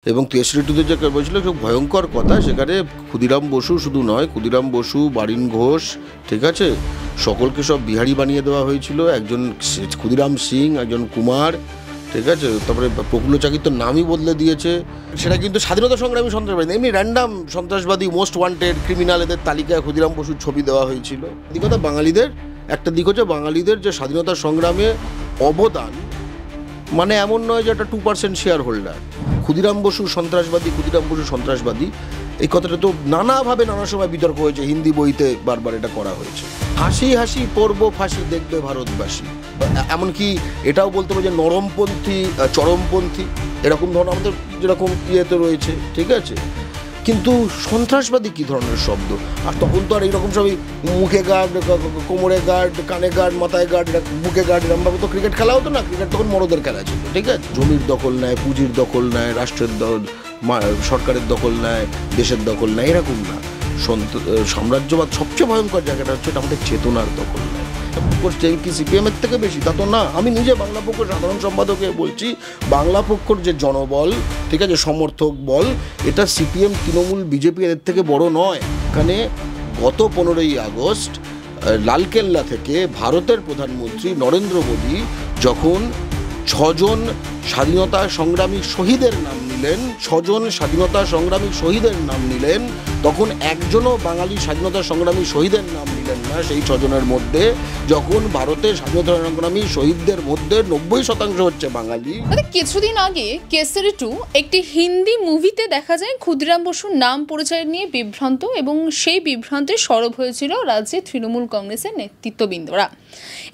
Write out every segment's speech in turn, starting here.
এবং 63-তে যে বলছিল খুব ভয়ঙ্কর কথা, সেখানে ক্ষুদিরাম বসু শুধু নয়, ক্ষুদিরাম বসু, বারিন ঘোষ, ঠিক আছে, সকলকে সব বিহারি বানিয়ে দেওয়া হয়েছিল। একজন ক্ষুদিরাম সিং, একজন কুমার, ঠিক আছে, তারপরে প্রফুল্ল চাকির তো নামই বদলে দিয়েছে। সেটা কিন্তু স্বাধীনতা সংগ্রামী সন্ত্রাসবাদী, এমনি র্যান্ডাম সন্ত্রাসবাদী, মোস্ট ওয়ান্টেড ক্রিমিনাল, এদের তালিকায় ক্ষুদিরাম বসুর ছবি দেওয়া হয়েছিল। এই কথা বাঙালিদের একটা দিক হচ্ছে, বাঙালিদের যে স্বাধীনতা সংগ্রামে অবদান, মানে এমন নয় যে একটা 2% শেয়ার হোল্ডার। ক্ষুদিরাম বসু সন্ত্রাসবাদী, ক্ষুদিরাম বসু সন্ত্রাসবাদী, এই কথাটা তো নানাভাবে নানা সময় বিতর্ক হয়েছে, হিন্দি বইতে বারবার এটা করা হয়েছে। হাসি হাসি পর্ব ফাঁসি দেখবে ভারতবাসী, এমনকি এটাও বলতে হবে যে নরমপন্থী, চরমপন্থী, এরকম ধরনের আমাদের যেরকম ইয়েতে রয়েছে, ঠিক আছে। কিন্তু সন্ত্রাসবাদী কী ধরনের শব্দ? আর তখন তো আর এইরকম সবই মুখে গার্ড, কোমরে গার্ড, কানে গার্ড, মাথায় গার্ড, বুকে গার্ড, এরকমভাবে তো ক্রিকেট খেলা হতো না। ক্রিকেট তখন মরদের খেলা ছিল, ঠিক আছে। জমির দখল নেয়, পুঁজির দখল নেয়, রাষ্ট্রের সরকারের দখল নেয়, দেশের দখল নেয়, এরকম না। সাম্রাজ্যবাদ সবচেয়ে ভয়ঙ্কর জায়গাটা হচ্ছে এটা আমাদের চেতনার দখল নেয়। কি সিপিএমের থেকে বেশি তা তো না। আমি নিজে বাংলা পক্ষের সাধারণ সম্পাদকে বলছি, বাংলা পক্ষর যে জনবল, ঠিক আছে, সমর্থক বল, এটা সিপিএম, তৃণমূল, বিজেপি এদের থেকে বড় নয়। এখানে গত 15ই আগস্ট লালকেল্লা থেকে ভারতের প্রধানমন্ত্রী নরেন্দ্র মোদী যখন 6 জন স্বাধীনতা সংগ্রামী শহীদের নাম নিলেন, 6 জন স্বাধীনতা সংগ্রামী শহীদের নাম নিলেন, তখন একজনও বাঙালি স্বাধীনতা সংগ্রামী শহীদের নাম নিলেন না সেই 6 জনের মধ্যে। যখন ভারতের স্বাধীনতা সংগ্রামী শহীদদের মধ্যে 90% হচ্ছে বাঙালি। কিছুদিন আগে কেসরি 2 একটি হিন্দি মুভিতে দেখা যায় ক্ষুদিরাম বসুর নাম পরিচয় নিয়ে বিভ্রান্ত, এবং সেই বিভ্রান্তে সরব হয়েছিল রাজ্যের তৃণমূল কংগ্রেসের নেতৃত্ববৃন্দরা।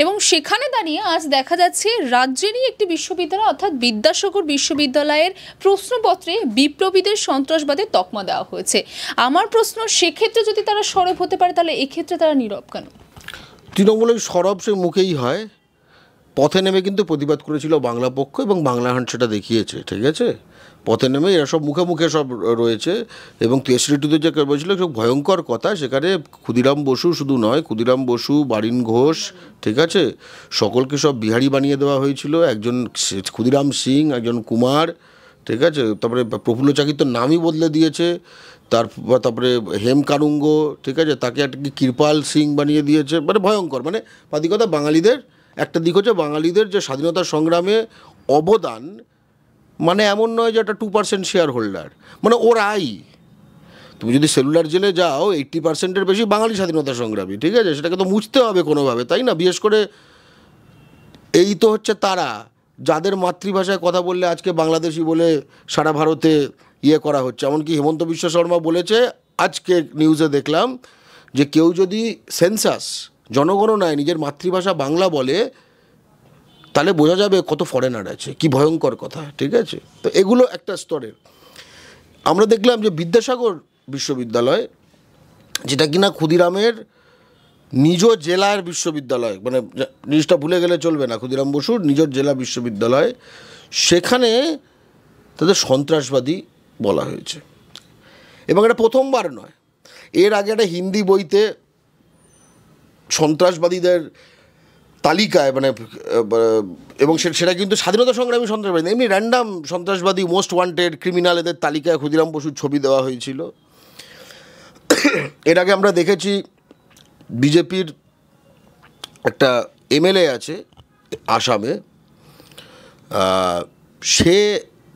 এবং সেখানে দাঁড়িয়ে আজ দেখা যাচ্ছে রাজ্যেরই একটি বিশ্ববিদ্যালয় অর্থাৎ বিদ্যাসাগর বিশ্ববিদ্যালয়ের প্রশ্নপত্রে বিপ্লবীদের সন্ত্রাসবাদের তকমা দেওয়া হয়েছে। আমার প্রশ্ন, সেক্ষেত্রে যদি তারা সরব হতে পারে, তাহলে এক্ষেত্রে তারা নীরব কেন? তৃণমূলের সরব সে মুখেই হয়, পথে নেমে কিন্তু প্রতিবাদ করেছিল বাংলা পক্ষ, এবং বাংলা হান্ট সেটা দেখিয়েছে, ঠিক আছে। পথে নেমে এরা সব মুখে মুখে সব রয়েছে। এবং 63-তে যে বলছিল খুব ভয়ঙ্কর কথা, সেখানে ক্ষুদিরাম বসু শুধু নয়, ক্ষুদিরাম বসু, বারিন ঘোষ, ঠিক আছে, সকলকে সব বিহারি বানিয়ে দেওয়া হয়েছিল। একজন ক্ষুদিরাম সিং, একজন কুমার, ঠিক আছে, তারপরে প্রফুল্ল চাকির তো নামই বদলে দিয়েছে। তারপরে হেম কানুঙ্গ, ঠিক আছে, তাকে একটা কৃপাল সিং বানিয়ে দিয়েছে। মানে ভয়ঙ্কর, মানে পাতিকতা বাঙালিদের একটা দিক হচ্ছে, বাঙালিদের যে স্বাধীনতা সংগ্রামে অবদান, মানে এমন নয় যে একটা 2% শেয়ার হোল্ডার, মানে ওরাই। তুমি যদি সেলুলার জেলে যাও, 80%-এর বেশি বাঙালি স্বাধীনতা সংগ্রামী, ঠিক আছে, সেটাকে তো মুছতে হবে কোনোভাবে, তাই না? বিশেষ করে এই তো হচ্ছে তারা যাদের মাতৃভাষায় কথা বললে আজকে বাংলাদেশি বলে সারা ভারতে ইয়ে করা হচ্ছে। এমনকি হিমন্ত বিশ্ব শর্মা বলেছে, আজকে নিউজে দেখলাম, যে কেউ যদি সেন্সাস, জনগণনায় নিজের মাতৃভাষা বাংলা বলে, তাহলে বোঝা যাবে কত ফরেনার আছে, কি ভয়ঙ্কর কথা, ঠিক আছে। তো এগুলো একটা স্তরের। আমরা দেখলাম যে বিদ্যাসাগর বিশ্ববিদ্যালয়, যেটা কিনা ক্ষুদিরামের নিজ জেলার বিশ্ববিদ্যালয়, মানে জিনিসটা ভুলে গেলে চলবে না, ক্ষুদিরাম বসুর নিজ জেলা বিশ্ববিদ্যালয়, সেখানে তাদের সন্ত্রাসবাদী বলা হয়েছে। এবং এটা প্রথমবার নয়, এর আগে একটা হিন্দি বইতে সন্ত্রাসবাদীদের তালিকায়, মানে এবং সেটা কিন্তু স্বাধীনতা সংগ্রামী সন্ত্রাসবাদী, এমনি র্যান্ডাম সন্ত্রাসবাদী, মোস্ট ওয়ান্টেড ক্রিমিনাল, এদের তালিকায় ক্ষুদিরাম বসুর ছবি দেওয়া হয়েছিল। এর আগে আমরা দেখেছি বিজেপির একটা এমএলএ আছে আসামে, সে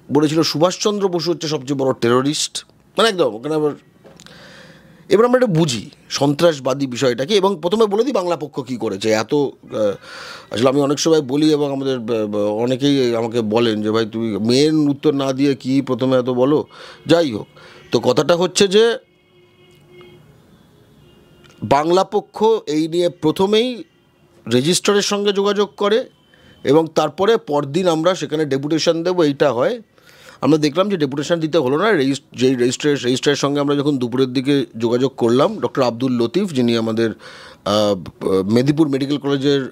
বলেছিল সুভাষচন্দ্র বসু হচ্ছে সবচেয়ে বড় টেরোরিস্ট, মানে একদম ওখানে। এবার আমরা এটা বুঝি সন্ত্রাসবাদী বিষয়টাকে। এবং প্রথমে বলে দিই বাংলা পক্ষ কী করেছে। এত আসলে আমি অনেক সময় বলি, এবং আমাদের অনেকেই আমাকে বলেন যে ভাই তুমি মেন উত্তর না দিয়ে কি প্রথমে এত বলো। যাই হোক, তো কথাটা হচ্ছে যে বাংলা পক্ষ এই নিয়ে প্রথমেই রেজিস্ট্রারের সঙ্গে যোগাযোগ করে, এবং তারপরে পরদিন আমরা সেখানে ডেপুটেশন দেবো, এইটা হয়। আমরা দেখলাম যে ডেপুটেশন দিতে হলো না। যেই রেজিস্ট্রারের সঙ্গে আমরা যখন দুপুরের দিকে যোগাযোগ করলাম, ডক্টর আব্দুল লতিফ, যিনি আমাদের মেদিনীপুর মেডিকেল কলেজের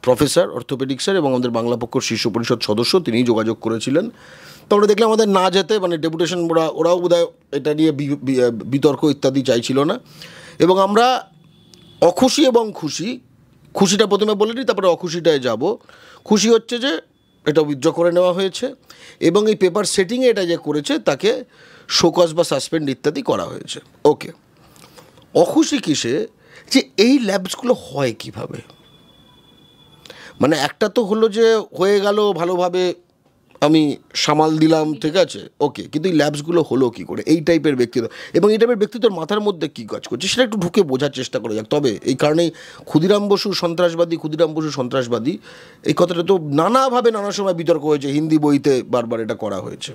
প্রফেসর অর্থোপেডিক্সের এবং আমাদের বাংলা পক্ষর শীর্ষ পরিষদ সদস্য, তিনিই যোগাযোগ করেছিলেন। তো আমরা দেখলাম আমাদের না যেতে, মানে ডেপুটেশন ওরাও বোধহয় এটা নিয়ে বিতর্ক ইত্যাদি চাইছিল না। এবং আমরা অখুশি এবং খুশি, খুশিটা প্রথমে বলে নিই, তারপরে অখুশিটায় যাব। খুশি হচ্ছে যে এটা উইথড্র করে নেওয়া হয়েছে এবং এই পেপার সেটিংয়ে এটা যে করেছে তাকে শোকজ বা সাসপেন্ড ইত্যাদি করা হয়েছে। ওকে, অখুশি কিসে যে এই ল্যাবসগুলো হয় কিভাবে? মানে একটা তো হলো যে হয়ে গেল ভালোভাবে, আমি সামাল দিলাম, ঠিক আছে, ওকে, কিন্তু এই ল্যাবসগুলো হলো কী করে? এই টাইপের ব্যক্তিত্ব এবং এই টাইপের ব্যক্তিত্বের মাথার মধ্যে কী কাজ করছে সেটা একটু ঢুকে বোঝার চেষ্টা করা যাক। তবে এই কারণেই ক্ষুদিরাম বসু সন্ত্রাসবাদী এই কথাটা তো নানাভাবে নানা সময় বিতর্ক হয়েছে, হিন্দি বইতে বারবার এটা করা হয়েছে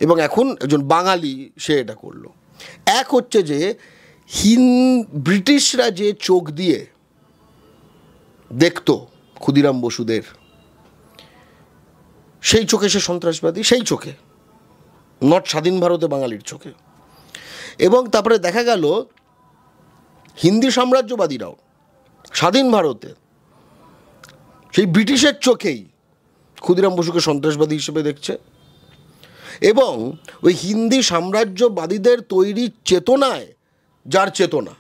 এবং এখন একজন বাঙালি সে এটা করলো। এক হচ্ছে যে ব্রিটিশরা যে চোখ দিয়ে দেখতো ক্ষুদিরাম বসুদের, সেই চোখে সে সন্ত্রাসবাদী, সেই চোখে, নট স্বাধীন ভারতে বাঙালির চোখে। এবং তারপরে দেখা গেল হিন্দি সাম্রাজ্যবাদীরাও স্বাধীন ভারতে সেই ব্রিটিশের চোখেই ক্ষুদিরাম বসুকে সন্ত্রাসবাদী হিসেবে দেখছে এবং ওই হিন্দি সাম্রাজ্যবাদীদের তৈরি চেতনায়, যার চেতনা,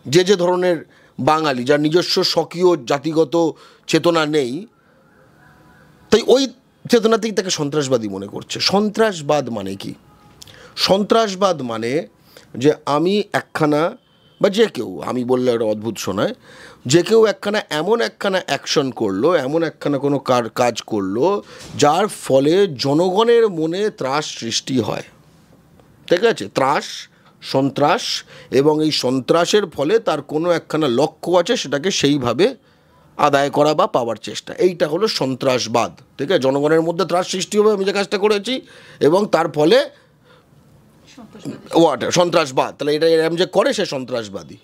যে ধরনের বাঙালি যার নিজস্ব স্বকীয় জাতিগত চেতনা নেই, তাই ওই চেতনাতেই তাকে সন্ত্রাসবাদী মনে করছে। সন্ত্রাসবাদ মানে কি? সন্ত্রাসবাদ মানে যে আমি একখানা, বা যে কেউ, আমি বললে একটা অদ্ভুত শোনায়, যে কেউ এমন একখানা অ্যাকশন করলো, এমন একখানা কোনো কাজ করলো যার ফলে জনগণের মনে ত্রাস সৃষ্টি হয়, ঠিক আছে, ত্রাস, সন্ত্রাস, এবং এই সন্ত্রাসের ফলে তার কোনো একখানা লক্ষ্য আছে, সেটাকে সেইভাবে আদায় করা বা পাওয়ার চেষ্টা, এইটা হলো সন্ত্রাসবাদ, ঠিক আছে। জনগণের মধ্যে ত্রাস সৃষ্টি হবে, আমি যে কাজটা করেছি, এবং তার ফলে সন্ত্রাসবাদ, তাহলে এটা এরম যে করে সে সন্ত্রাসবাদী।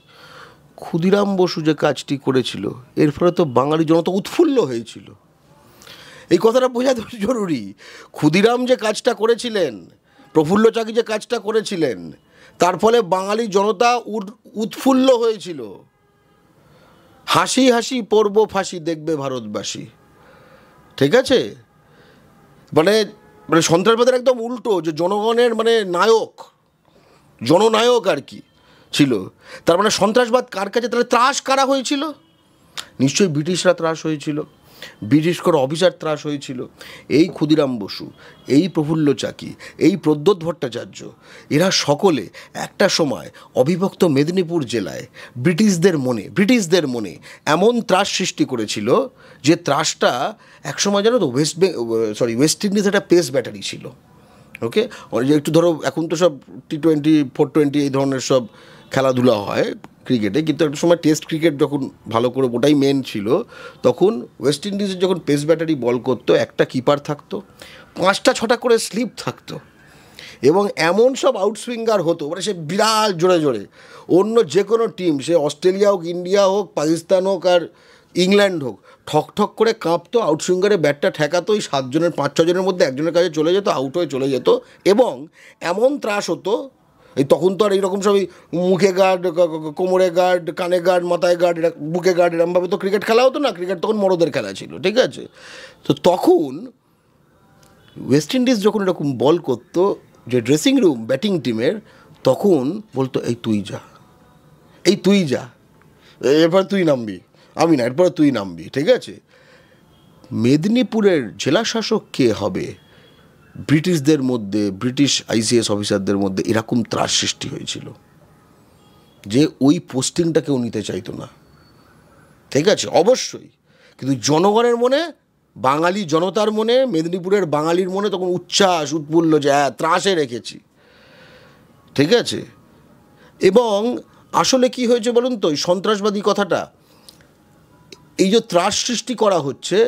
ক্ষুদিরাম বসু যে কাজটি করেছিল এর ফলে তো বাঙালি জনতা উৎফুল্ল হয়েছিল, এই কথাটা বোঝা জরুরি। ক্ষুদিরাম যে কাজটা করেছিলেন, প্রফুল্ল চাকি যে কাজটা করেছিলেন, তার ফলে বাঙালি জনতা উৎফুল্ল হয়েছিল। হাসি হাসি পড়ব ফাঁসি দেখবে ভারতবাসী, ঠিক আছে। মানে সন্ত্রাসবাদের একদম উল্টো, যে জনগণের মানে নায়ক, জননায়ক আর কি ছিল। তার মানে সন্ত্রাসবাদ কার কাছে? তাহলে ত্রাস কারা হয়েছিল? নিশ্চয়ই ব্রিটিশরা ত্রাস হয়েছিল, ব্রিটিশ কোনো অফিসার ত্রাস হয়েছিল। এই ক্ষুদিরাম বসু, এই প্রফুল্ল চাকি, এই প্রদ্যোৎ ভট্টাচার্য, এরা সকলে একটা সময় অবিভক্ত মেদিনীপুর জেলায় ব্রিটিশদের মনে এমন ত্রাস সৃষ্টি করেছিল যে ত্রাসটা একসময় জানো তো ওয়েস্ট ইন্ডিজ একটা পেস ব্যাটারি ছিল, ওকে। একটু ধরো এখন তো সব T20, 420 এই ধরনের সব খেলাধুলা হয় ক্রিকেটে, কিন্তু একটা সময় টেস্ট ক্রিকেট যখন ভালো করে ওটাই মেন ছিল, তখন ওয়েস্ট ইন্ডিজের যখন পেস ব্যাটারি বল করতো, একটা কিপার থাকতো, 5টা 6টা করে স্লিপ থাকতো, এবং এমন সব আউটসুইঙ্গার হতো, মানে সে বিরাট জোরে জোরে অন্য যে কোনো টিম, সে অস্ট্রেলিয়া হোক, ইন্ডিয়া হোক, পাকিস্তান হোক আর ইংল্যান্ড হোক, ঠক ঠক করে কাঁপতো, আউটসুইঙ্গারে ব্যাটটা ঠেকাতো, ওই 7 জনের 5-6 জনের মধ্যে একজনের কাছে চলে যেত, আউট হয়ে চলে যেত। এবং এমন ত্রাস হতো, এই তখন তো আর এইরকম সবই মুখে গার্ড, কোমরে গার্ড, কানে গার্ড, মাথায় গার্ড, বুকে গার্ড, এরমভাবে তো ক্রিকেট খেলা হতো না, ক্রিকেট তখন মরদের খেলা ছিল, ঠিক আছে। তো তখন ওয়েস্ট ইন্ডিজ যখন এরকম বল করতো, যে ড্রেসিং রুম ব্যাটিং টিমের, তখন বলতো এই তুই যা, এরপর তুই নামবি, আমি না, এরপরে তুই নামবি, ঠিক আছে। মেদিনীপুরের জেলা শাসক কে হবে? ব্রিটিশদের মধ্যে, ব্রিটিশ ICS অফিসারদের মধ্যে এরকম ত্রাস সৃষ্টি হয়েছিল যে ওই পোস্টিংটা কেউ নিতে চাইতো না, ঠিক আছে, অবশ্যই। কিন্তু জনগণের মনে, বাঙালি জনতার মনে, মেদিনীপুরের বাঙালির মনে তখন উচ্ছ্বাস, উৎফুল্ল, যে হ্যাঁ ত্রাসে রেখেছি, ঠিক আছে। এবং আসলে কি হয়েছে বলুন তো, এই সন্ত্রাসবাদী কথাটা, এই যে ত্রাস সৃষ্টি করা হচ্ছে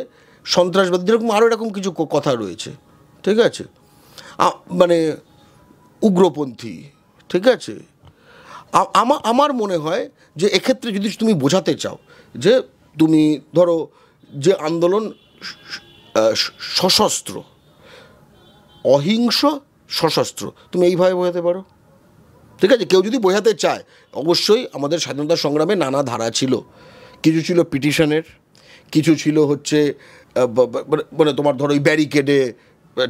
সন্ত্রাসবাদী, যেরকম আরও এরকম কিছু কথা রয়েছে, ঠিক আছে, মানে উগ্রপন্থী, ঠিক আছে। আমার মনে হয় যে এক্ষেত্রে যদি তুমি বোঝাতে চাও যে তুমি ধরো যে আন্দোলন সশস্ত্র, অহিংস সশস্ত্র, তুমি এইভাবে বোঝাতে পারো, ঠিক আছে। কেউ যদি বোঝাতে চায়, অবশ্যই আমাদের স্বাধীনতা সংগ্রামে নানা ধারা ছিল, কিছু ছিল পিটিশনের, কিছু ছিল হচ্ছে মানে তোমার ধরো ওই ব্যারিকেডে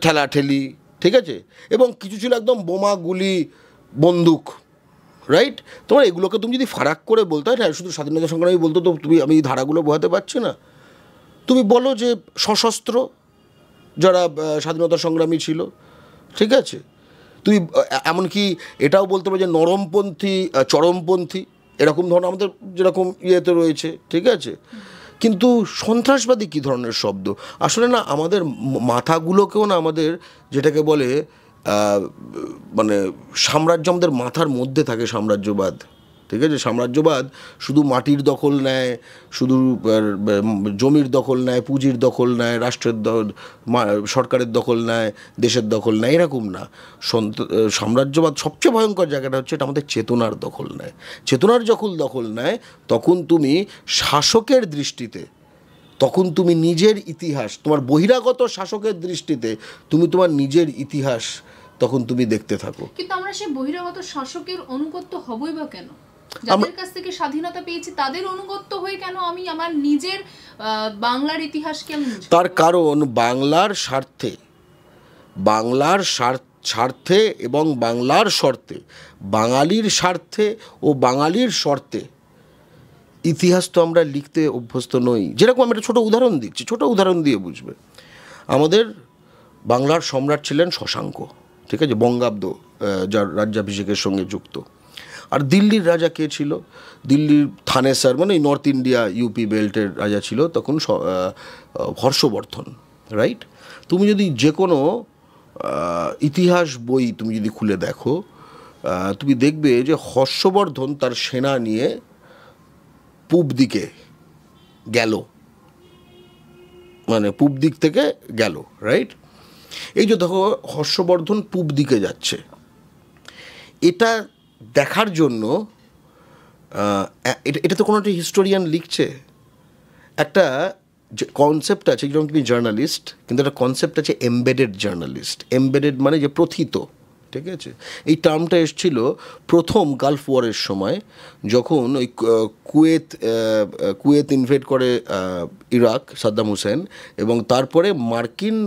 ঠেলাঠেলি, ঠিক আছে, এবং কিছু ছিল একদম বোমা, গুলি, বন্দুক, রাইট। তোমার এগুলোকে তুমি যদি ফারাক করে বলতে হয়, শুধু স্বাধীনতা সংগ্রামী বলতো, তো আমি এই ধারাগুলো বোঝাতে পারছি না। তুমি বলো যে সশস্ত্র, যারা স্বাধীনতা সংগ্রামী ছিল, ঠিক আছে? তুই এমনকি এটাও বলতে পারো যে নরমপন্থী, চরমপন্থী, এরকম ধরনের আমাদের যেরকম ইয়েতে রয়েছে, ঠিক আছে? কিন্তু সন্ত্রাসবাদী কী ধরনের শব্দ? আসলে না আমাদের মাথাগুলোকেও না আমাদের যেটাকে বলে মানে সাম্রাজ্য, আমাদের মাথার মধ্যে থাকে সাম্রাজ্যবাদ, ঠিক আছে? সাম্রাজ্যবাদ শুধু মাটির দখল নেয়, শুধু জমির দখল নেয়, পুঁজির দখল নেয়, রাষ্ট্রের সরকারের দখল নেয়, দেশের দখল নেয়, এরকম না। সাম্রাজ্যবাদ সবচেয়ে ভয়ঙ্কর জায়গাটা হচ্ছে এটা আমাদের চেতনার দখল নেয়। চেতনার যখন দখল নেয় তখন তুমি শাসকের দৃষ্টিতে, তখন তুমি নিজের ইতিহাস, তোমার বহিরাগত শাসকের দৃষ্টিতে তুমি তোমার নিজের ইতিহাস তখন তুমি দেখতে থাকো। কিন্তু আমরা সেই বহিরাগত শাসকের অনুগত্য হবই বা কেন? যাদের কাছ থেকে স্বাধীনতা পেয়েছি তাদের অনুগত্য হয়ে কেন আমি আমার নিজের বাংলার ইতিহাসকে আমি? তার কারণ বাংলার স্বার্থে, বাংলার স্বার্থে এবং বাংলার শর্তে, বাঙালির স্বার্থে ও বাঙালির শর্তে ইতিহাস তো আমরা লিখতে অভ্যস্ত নই। যেরকম আমি একটা ছোটো উদাহরণ দিচ্ছি, ছোটো উদাহরণ দিয়ে বুঝবে। আমাদের বাংলার সম্রাট ছিলেন শশাঙ্ক, ঠিক আছে, বঙ্গাব্দ, যার রাজ্যাভিষেকের সঙ্গে যুক্ত। আর দিল্লির রাজা কে ছিল? দিল্লির থানেসার, মানে নর্থ ইন্ডিয়া ইউপি বেল্টের রাজা ছিল তখন হর্ষবর্ধন, রাইট? তুমি যদি যে কোনো ইতিহাস বই তুমি যদি খুলে দেখো, তুমি দেখবে যে হর্ষবর্ধন তার সেনা নিয়ে পূব দিকে গেল, মানে পূব দিক থেকে গেল, রাইট? এই যে দেখো হর্ষবর্ধন পূব দিকে যাচ্ছে, এটা দেখার জন্য এটা তো কোনো একটা হিস্টোরিয়ান লিখছে। একটা যে কনসেপ্ট আছে, যেরকম তুমি জার্নালিস্ট, কিন্তু একটা কনসেপ্ট আছে এমবেডেড জার্নালিস্ট। এমবেডেড মানে যে প্রথিত, ঠিক আছে? এই টার্মটা এসেছিল প্রথম গালফ ওয়ারের সময়, যখন ওই কুয়েত ইনভেড করে ইরাক, সাদ্দাম হুসেন, এবং তারপরে মার্কিন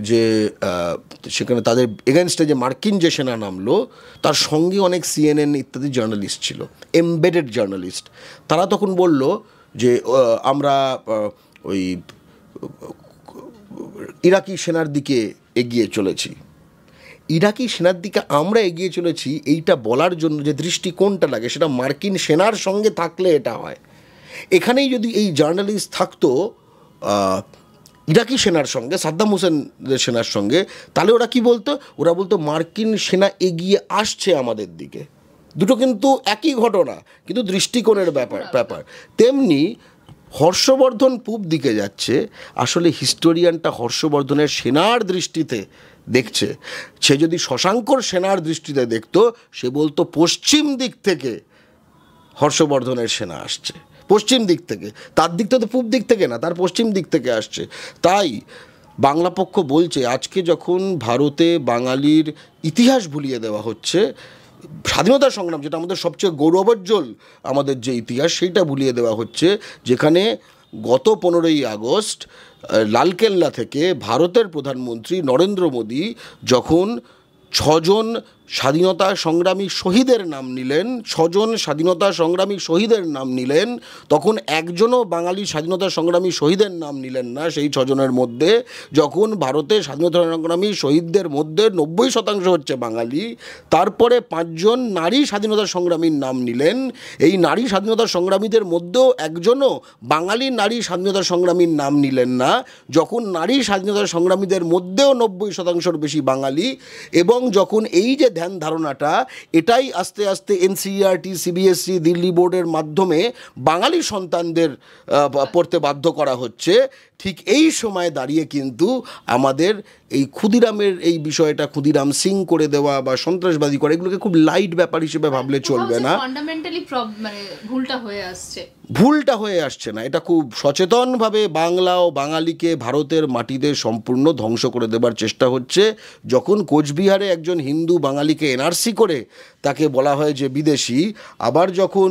যে সেখানে তাদের এগেনস্টে যে মার্কিন যে সেনা নামলো, তার সঙ্গে অনেক CNN ইত্যাদি জার্নালিস্ট ছিল, এমবেডেড জার্নালিস্ট। তারা তখন বলল যে আমরা ওই ইরাকি সেনার দিকে এগিয়ে চলেছি। ইরাকি সেনার দিকে আমরা এগিয়ে চলেছি এইটা বলার জন্য যে দৃষ্টিকোণটা লাগে, সেটা মার্কিন সেনার সঙ্গে থাকলে এটা হয়। এখানেই যদি এই জার্নালিস্ট থাকতো ইরাকি সেনার সঙ্গে, সাদ্দাম হুসেনের সেনার সঙ্গে, তাহলে ওরা কি বলতো? ওরা বলতো মার্কিন সেনা এগিয়ে আসছে আমাদের দিকে। দুটো কিন্তু একই ঘটনা, কিন্তু দৃষ্টিকোণের ব্যাপার। তেমনি হর্ষবর্ধন পূব দিকে যাচ্ছে, আসলে হিস্টোরিয়ানটা হর্ষবর্ধনের সেনার দৃষ্টিতে দেখছে। সে যদি শশাঙ্কর সেনার দৃষ্টিতে দেখতো, সে বলতো পশ্চিম দিক থেকে হর্ষবর্ধনের সেনা আসছে, পশ্চিম দিক থেকে। তার দিকটা তো পূব দিক থেকে না, তার পশ্চিম দিক থেকে আসছে। তাই বাংলা পক্ষ বলছে আজকে যখন ভারতে বাঙালির ইতিহাস ভুলিয়ে দেওয়া হচ্ছে, স্বাধীনতা সংগ্রাম যেটা আমাদের সবচেয়ে গৌরবোজ্জ্বল আমাদের যে ইতিহাস, সেইটা ভুলিয়ে দেওয়া হচ্ছে, যেখানে গত 15ই আগস্ট লালকেল্লা থেকে ভারতের প্রধানমন্ত্রী নরেন্দ্র মোদী যখন 6 জন স্বাধীনতা সংগ্রামী শহীদের নাম নিলেন, 6 জন স্বাধীনতা সংগ্রামী শহীদের নাম নিলেন, তখন একজনও বাঙালি স্বাধীনতা সংগ্রামী শহীদের নাম নিলেন না সেই 6 জনের মধ্যে। যখন ভারতের স্বাধীনতা সংগ্রামী শহীদদের মধ্যে 90% হচ্ছে বাঙালি, তারপরে 5 জন নারী স্বাধীনতা সংগ্রামীর নাম নিলেন। এই নারী স্বাধীনতা সংগ্রামীদের মধ্যেও একজনও বাঙালি নারী স্বাধীনতা সংগ্রামীর নাম নিলেন না, যখন নারী স্বাধীনতা সংগ্রামীদের মধ্যেও 90%-র বেশি বাঙালি। এবং যখন এই যে ধ্যান ধারণাটা, এটাই আস্তে আস্তে NCERT, CBSE, দিল্লি বোর্ডের মাধ্যমে বাঙালি সন্তানদের পড়তে বাধ্য করা হচ্ছে, ঠিক এই সময় দাঁড়িয়ে কিন্তু আমাদের এই ক্ষুদিরামের এই বিষয়টা, ক্ষুদিরাম সিং করে দেওয়া বা সন্ত্রাসবাদী করে, এগুলোকে খুব লাইট ব্যাপার হিসেবে ভাবলে চলবে না। ফান্ডামেন্টালি মানে ভুলটা হয়ে আসছে না, এটা খুব সচেতনভাবে বাংলা ও বাঙালিকে ভারতের মাটিতে সম্পূর্ণ ধ্বংস করে দেবার চেষ্টা হচ্ছে। যখন কোচবিহারে একজন হিন্দু বাঙালিকে NRC করে তাকে বলা হয় যে বিদেশি, আবার যখন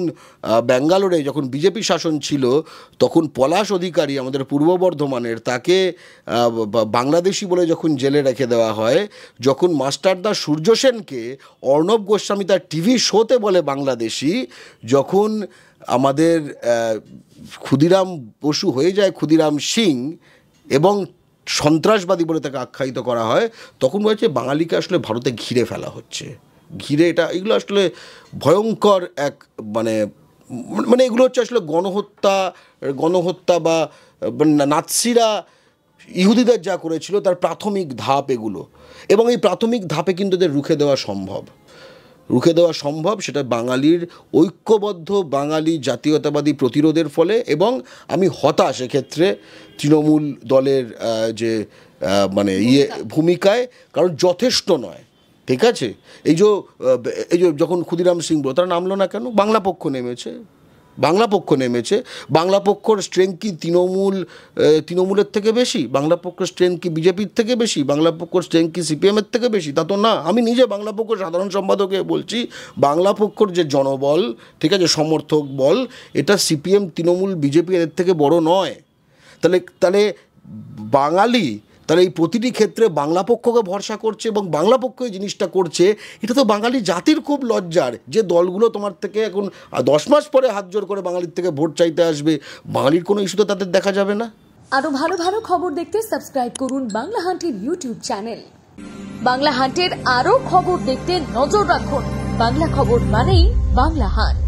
ব্যাঙ্গালোরে যখন বিজেপি শাসন ছিল, তখন পলাশ অধিকারী আমাদের পূর্ব বর্ধমানের, তাকে বাংলাদেশি বলে যখন জেলে রেখে দেওয়া হয়, যখন মাস্টারদা সূর্য সেনকে অর্ণব গোস্বামী তার টিভি শোতে বলে বাংলাদেশি, যখন আমাদের ক্ষুদিরাম বসু হয়ে যায় ক্ষুদিরাম সিং, এবং সন্ত্রাসবাদী বলে তাকে আখ্যায়িত করা হয়, তখন বলছে বাঙালিকে আসলে ভারতে ঘিরে ফেলা হচ্ছে। ঘিরে এগুলো আসলে ভয়ঙ্কর এক মানে মানে এগুলো হচ্ছে আসলে গণহত্যা বা নাৎসিরা ইহুদিদের যা করেছিল তার প্রাথমিক ধাপ এগুলো, এবং এই প্রাথমিক ধাপে কিন্তু এদের রুখে দেওয়া সম্ভব, সেটা বাঙালির ঐক্যবদ্ধ বাঙালি জাতীয়তাবাদী প্রতিরোধের ফলে। এবং আমি হতাশ এক্ষেত্রে তৃণমূল দলের যে মানে ভূমিকায়, কারণ যথেষ্ট নয়, ঠিক আছে। এই যে যখন ক্ষুদিরাম সিং বলল, তারা নামলো না কেন? বাংলা পক্ষ নেমেছে। বাংলা পক্ষর স্ট্রেংথ কি তৃণমূলের থেকে বেশি? বাংলা পক্ষর স্ট্রেংথ কি বিজেপির থেকে বেশি? বাংলা পক্ষর স্ট্রেংথ কি সিপিএমের থেকে বেশি? তা তো না। আমি নিজে বাংলা পক্ষর সাধারণ সম্পাদকে বলছি, বাংলা পক্ষর যে জনবল, ঠিক আছে, সমর্থক বল, এটা সিপিএম, তৃণমূল, বিজেপি এর থেকে বড় নয়। তাহলে এই প্রতিটি ক্ষেত্রে বাংলা পক্ষকে ভরসা করছে, এবং বাংলা পক্ষ এই জিনিসটা করছে। এটা তো বাঙালি জাতির খুব লজ্জার, যে দলগুলো তোমার থেকে এখন 10 মাস পরে হাত জোর করে বাঙালির থেকে ভোট চাইতে আসবে, বাঙালির কোনো ইস্যু তো তাদের দেখা যাবে না। আরো ভালো ভালো খবর দেখতে সাবস্ক্রাইব করুন বাংলা হান্টের ইউটিউব চ্যানেল। বাংলা হান্টের আরো খবর দেখতে নজর রাখুন। বাংলা খবর মানেই বাংলা হান্ট।